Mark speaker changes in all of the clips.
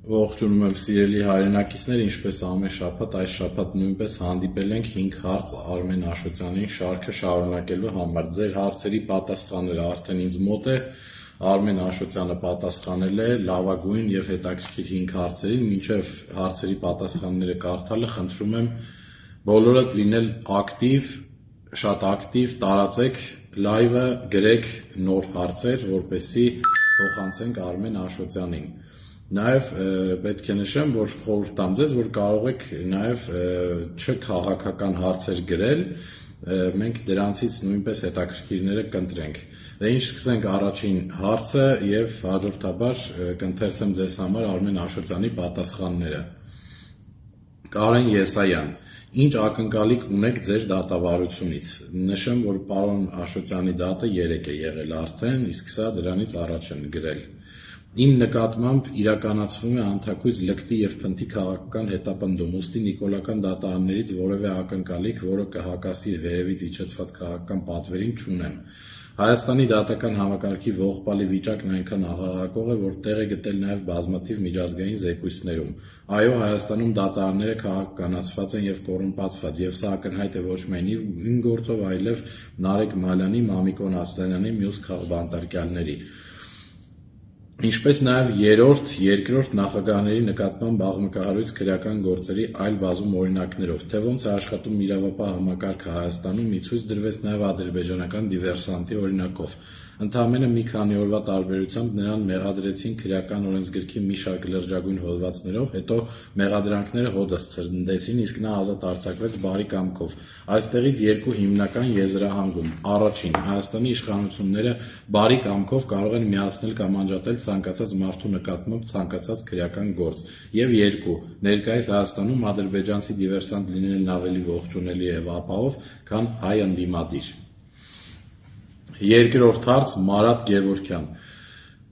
Speaker 1: Ողջունում եմ սիրելի հայրենակիցներ, ինչպես ամեն շաբաթ, այս շաբաթ նույնպես հանդիպել ենք 5 հարց Արմեն Աշոտյանին շարքը շարունակելու համար։ Ձեր հարցերի պատասխանները արդեն ինձ մոտ է, Արմեն Աշոտյանը պատասխանել է լավագույն եւ հետաքրքիր 5 հարցերին, մինչեւ հարցերի պատասխանները կարդալը խնդրում եմ բոլորդ լինել ակտիվ, շատ ակտիվ, տարածեք լայվը, գրեք նոր հարցեր, որպեսզի փոխանցենք Արմեն Աշոտյանին։ Նաև պետք է նշեմ, որ խորհուրդ տամ ձեզ, որ կարող եք նաև չքաղաքական հարցեր գրել, մենք դրանցից նույնպես հետաքրքիրները կընտրենք։ Դե ինչ սկսենք առաջին հարցը եւ հաջորդաբար կընթերցեմ ձեզ համար Արմեն Աշոտյանի պատասխանները։ Կարեն Եսայան, ինչ ակնկալիք ունեք ձեր դատավարությունից։ Նշեմ, որ պարոն Աշոտյանի դատը 3 է եղել արդեն, իսկ սա դրանից առաջ են գրել։ Իմ նկատմամբ իրականացվում է անթակույց լկտի եւ փնթի քաղաքական հետապնդում, ուստի նիկոլական դատարաններից որևէ ակնկալիք, որը կհակասի վերևից իջեցված քաղաքական պատվերին, չունեմ։ Հայաստանի դատական համակարգի ողբալի վիճակն այնքան աղաղակող է, որ տեղ է գտել նաև բազմաթիվ միջազգային զեկույցներում։ Այո, Հայաստանում դատարանները քաղաքականացված են եւ կոռումպացված, եւ սա ակնհայտ է ոչ միայն իմ գործով, այլև Նարեկ Մալյանի, Մամիկոն Ասլանյանի, մյուս քաղբանտարկյալների։ Ինչպես նաև երրորդ, երկրորդ նախագահների նկատմամբ աղմկահարույց քրեական գործերի այլ բազում օրինակներով, թե ոնց է աշխատում իրավապահ համակարգը Հայաստանում, մի ցույց դրվեց նաև ադրբեջանական դիվերսանտի օրինակով։ Ընդամենը մի քանի օրվա տարբերությամբ նրան մեղադրեցին քրեական օրենսգրքի մի շարք լրջագույն հոդվածներով, հետո մեղադրանքները հօդս ցրնդեցին, իսկ նա ազատ արձակվեց բարի կամքով։ Այստեղից երկու հիմնական եզրահանգում. առաջին, Հայաստանի իշխանությունները բարի կամքով կարող են միացնել կամ անջատել ցանկացած մարդու նկատմամբ ցանկացած քրեական գործ, եւ երկու, ներկայիս Հայաստանում ադրբեջանցի դիվերսանտ լինելն ավելի ողջունելի եւ ապահով, քան հայ ընդդիմադիր։ Երկրորդ հարց Մարատ Գևորգյան.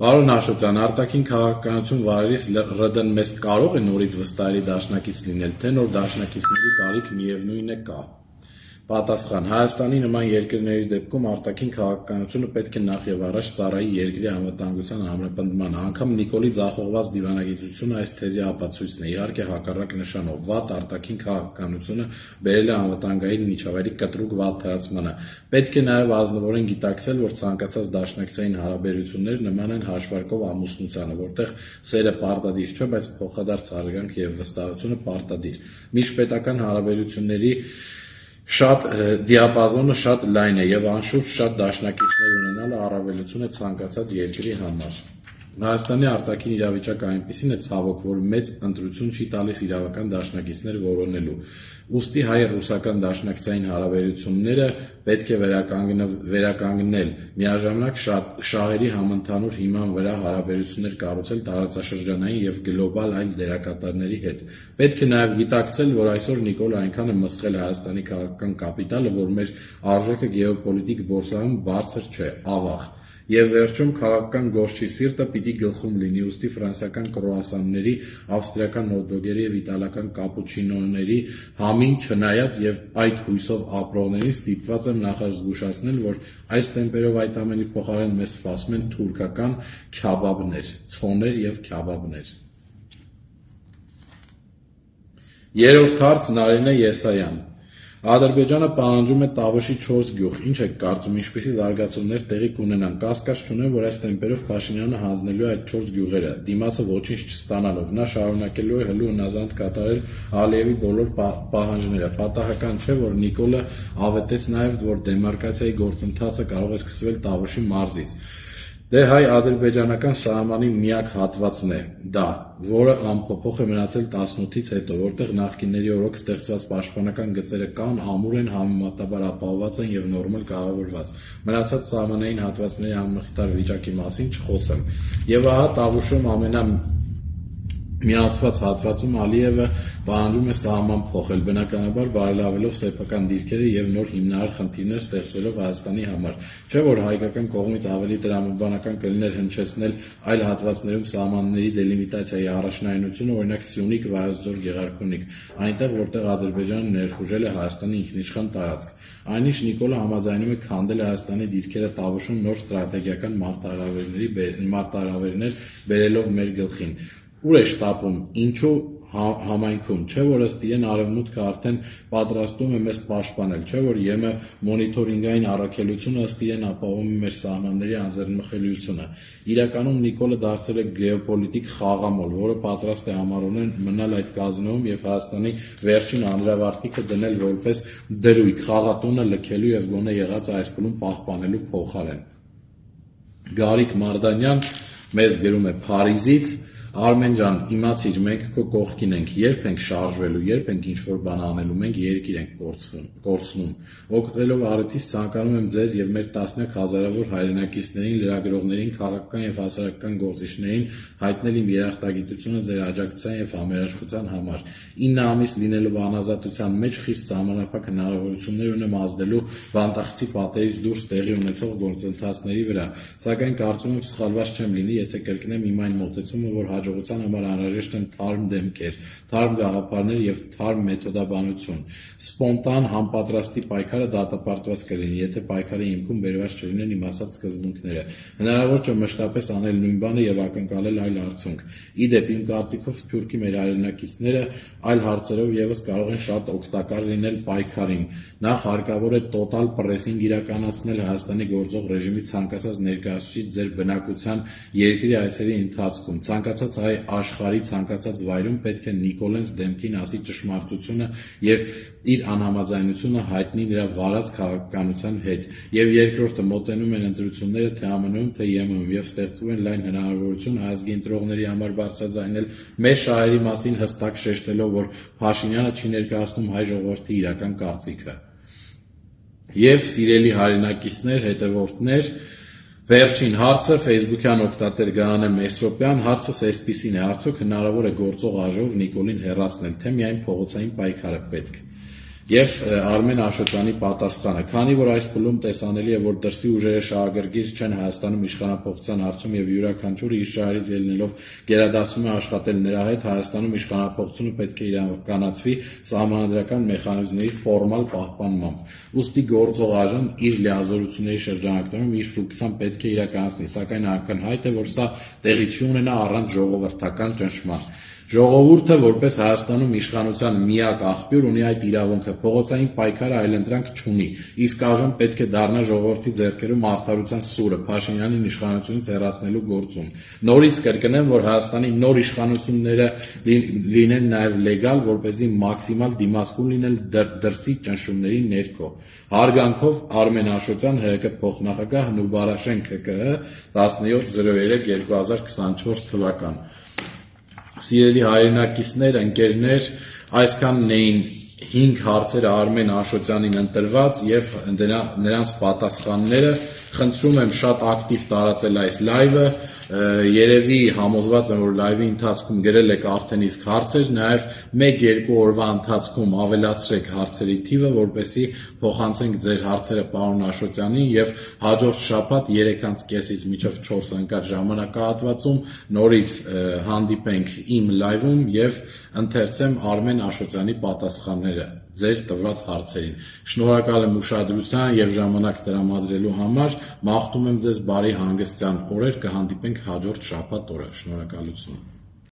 Speaker 1: Պարոն Աշոտյան, արտաքին քաղաքականություն վարելիս ՌԴ-ն մեզ կարող է նորից վստահելի դաշնակից լինել, թե նոր դաշնակիցների կարիք միևնույն է կա։ Պատասխան. Հայաստանի նման երկրների դեպքում արտաքին քաղաքականությունը պետք է նախ եւ առաջ ծառայի երկրի անվտանգության ամրապնդմանը, անգամ Նիկոլի ձախողված դիվանագիտությունը այս թեզի ապացույցն է, իհարկե հակառակ նշանով, վատ արտաքին քաղաքականությունը բերել է անվտանգային միջավայրի կտրուկ վատթարացմանը։ Պետք է նաեւ ազնվորեն գիտակցել, որ ցանկացած դաշնակցային հարաբերություններ նման են հաշվարկով ամուսնությանը, որտեղ սերը պարտադիր չէ, բայց փոխադարձ հարգանք եւ վստահությունը պարտադիր։ Միջպետական հարաբերությունների դիապազոնը շատ լայն է եւ անշուշտ շատ դաշնակիցներ ունենալը առավելություն է ցանկացած երկրի համար։ Հայաստանի արտաքին իրավիճակը այնպիսին է ցավոք, որ մեծ ընտրություն չի տալիս իրավական դաշնակիցներ որոնելու։ Ուստի հայ-ռուսական դաշնակցային հարաբերությունները պետք է վերականգնել, միաժամանակ շահերի համընդհանուր հիման վրա հարաբերություններ կառուցել տարածաշրջանային եւ գլոբալ այլ դերակատարների հետ։ Պետք է նաեւ գիտակցել, որ այսօր Նիկոլը այնքան է մսխել հայաստանի քաղաքական կապիտալը, որ մեր արժեքը գեոպոլիտիկ բորսայում բարձր չէ, ավաղ։ Եվ վերջում քաղաքական գործչի սիրտը պիտի գլխում լինի, ուստի ֆրանսիական կրուասանների, ավստրիական հոթդոգերի եւ իտալական կապուչինոների համին չնայած եւ այդ հույսով ապրողներին ստիպված եմ նախազգուշացնել, որ այս տեմպերով այդ ամենի փոխարեն մեզ սպասում են թուրքական քյաբաբներ, ցոներ եւ քյաբաբներ։ Երրորդ հարց Նարինե Եսայան. Ադրբեջանը պահանջում է Տավուշի 4 գյուղ, ինչ եք կարծում, ինչպիսի զարգացումներ տեղի կունենան, կասկած չունեմ, որ այս տեմպերով Փաշինյանը հանձնելու է այդ 4 գյուղերը, դիմացը ոչինչ չստանալով, նա շարունակելու է հլու հնազանդ կատարել Ալիևի բոլոր պահանջները, պատահական չէ, որ Նիկոլը ավետեց նաև, որ դեմարկացիայի գործընթացը կարող է սկսվել Տավուշի մարզից։ Դե հայ-ադրբեջանական սահմանի միակ հատվածն է դա, որը անփոփոխ է մնացել 18-ից հետո, որտեղ նախկինների օրոք ստեղծված պաշտպանական գծերը կան, ամուր են, համեմատաբար ապահովված են եւ նորմալ կառավարված։ Մնացած սահմանային հատվածների անմխիթար վիճակի մասին չխոսեմ։ Եվ ահա Տավուշում միացված հատվածում Ալիևը պահանջում է սահման փոխել, բնականաբար բարելավելով սեփական դիրքերը եւ նոր հիմնարար խնդիրներ ստեղծելով Հայաստանի համար։ Չէ՞ որ հայկական կողմից ավելի տրամաբանական կլիներ հնչեցնել այլ հատվածներում սահմանների դելիմիտացիայի առաջնայինությունը, օրինակ Սյունիք, Վայոց ձոր, Գեղարքունիք, այնտեղ որտեղ Ադրբեջանը ներխուժել է Հայաստանի ինքնիշխան տարածք։ Այնինչ Նիկոլը համաձայնում է քանդել Հայաստանի դիրքերը Տավուշում նոր ստրատեգիական մարտահրավերներ բերելով մեր գլխին։ Ուր է շտապում, ինչու համայնքում, չէ որ ըստ իրեն արևմուտքը արդեն պատրաստում է մեզ պաշտպանել, չէ որ ԵՄ մոնիթորինգային առաքելությունը ըստ իրեն ապահովում է մեր սահմանների անձեռնմխելիությունը։ Իրականում Նիկոլը դարձել է գեոպոլիտիկ խաղամոլ, որը պատրաստ է համառորեն մնալ այդ կազինոյում եւ Հայաստանի վերջին անդրավարտիքը դնել որպես դրույթ խաղատունը լքելու եւ գոնե եղած այս փուլում պահպանելու փոխարեն։ Գարիկ Մարդանյան մեզ գրում է Փարիզից. Արմեն ջան, իմացիր, մենք քո կողքին ենք, երբ ենք շարժվելու, երբ ենք ինչ-որ բան անելու, մենք երկիր ենք կորցնում։ Օգտվելով առիթից ցանկանում եմ ձեզ եւ մեր տասնյակ հազարավոր հայրենակիցներին, լրագրողներին, քաղաքական եւ հասարակական գործիչներին հայտնել իմ երախտագիտությունը ձեր աջակցության եւ համերաշխության համար։ 9 ամիս լինելով անազատության մեջ խիստ սահմանափակ հնարավորություններ ունեմ ազդելու բանտախցի պատերից դուրս տեղի ունեցող գործընթացների վրա, սակայն կարծում եմ սխալված չեմ լինի, եթե կրկնեմ իմ այն մոտեցումը, որ հաջողության համար անհրաժեշտ են թարմ դեմքեր, թարմ գաղափարներ եւ թարմ մեթոդաբանություն։ Սպոնտան համապատրաստի պայքարը դատապարտված կլինի, եթե պայքարի հիմքում բերված չլինեն իմ ասած սկզբունքները։ Հնարավոր չէ մշտապես անել նույն բանը եւ ակնկալել այլ արդյունք։ Իդեպ իմ կարծիքով Սփյուռքի մեր հայրենակիցները այլ հարցերով եւս կարող են շատ օգտակար լինել պայքարին։ Նախ հարկավոր է տոտալ պրեսինգ իրականացնել Հայաստանի գործող ռեժիմի ցանկացած ներկայացուցիչ ձեր բնակության երկրի այցերի ընթացքում, ցանկացած հայ աշխարհի ցանկացած վայրում պետք է Նիկոլենց դեմքին ասի ճշմարտությունը եւ իր անհամաձայնությունը հայտնի նրա վարած քաղաքականության հետ։ Եվ երկրորդը մոտենում են ընտրությունները թե ԱՄՆ-ում, թե ԵՄ-ում եւ ստեղծվում են լայն հնարավորություն ազգի ընտրողների համար բարձրաձայնել մեր շահերի մասին հստակ շեշտելով, որ Փաշինյանը չի ներկայացնում հայ ժողովրդի իրական կարծիքը։ Եվ սիրելի հայրենակիցներ, հետևորդներ, վերջին հարցը Facebook-յան օգտատեր Գարանե Մեսրոպյան, հարցս այսպիսին է, արդյոք հնարավոր է գործող ԱԺ-ով Նիկոլին հեռացնել, թե միայն փողոցային պայքարը պետք։ Եվ Արմեն Աշոտյանի պատասխանը. Քանի որ այս փուլում տեսանելի է, որ դրսի ուժերը շահագրգիռ չեն Հայաստանում իշխանափոխության հարցում եւ յուրաքանչյուրը իր շահերից ելնելով գերադասում է աշխատել նրա հետ, Հայաստանում իշխանափոխությունը պետք է իրականացվի սահմանադրական մեխանիզմների ֆորմալ պահպանմամբ։ Ուստի գործող ԱԺ-ն իր լիազորությունների շրջանակներում իր ֆունկցիան պետք է իրականացնի, սակայն ակնհայտ է, որ սա տեղի չի ունենա առանց ժողովրդական ճնշման։ Ժողովուրդը, որպես Հայաստանում իշխանության միակ աղբյուր, ունի այդ իրավունքը, փողոցային պայքարը այլընտրանք չունի, իսկ ԱԺ-ն պետք է դառնա ժողովրդի ձեռքերում արդարության սուրը Փաշինյանին իշխանությունից հեռացնելու գործում։ Նորից կրկնեմ, որ Հայաստանի նոր իշխանությունները լինեն նաև լեգալ, որպեսզի մաքսիմալ դիմացկուն լինել դրսի ճնշումների ներքո։ Հարգանքով Արմեն Աշոտյան, ՀՀԿ փոխնախագահ, Նուբարաշեն ՔԿՀ 17/03/2024 թվական։ Սիրելի հայրենակիցներ, ընկերներ, այսքանն էին 5 հարցերը Արմեն Աշոտյանին ընտրված եւ նրանց պատասխանները։ Խնդրում եմ շատ ակտիվ տարածել այս լայվը, երևի համոզված եմ, որ լայվի ընթացքում գրել եք արդեն իսկ հարցեր, նաեւ 1-2 օրվա ընթացքում ավելացրեք հարցերի թիվը, որպեսզի փոխանցենք ձեր հարցերը պարոն Աշոտյանին եւ հաջորդ շաբաթ 3:30-ից մինչեւ 4 ընկած ժամանակահատվածում նորից հանդիպենք իմ լայվում եւ ընթերցեմ Արմեն Աշոտյանի պատասխանները ձեր տված հարցերին։ Շնորհակալ եմ ուշադրության եւ ժամանակ տրամադրելու համար, մաղթում եմ ձեզ բարի հանգստյան օրեր, կհանդիպենք հաջորդ շաբաթ օրը։ Շնորհակալություն։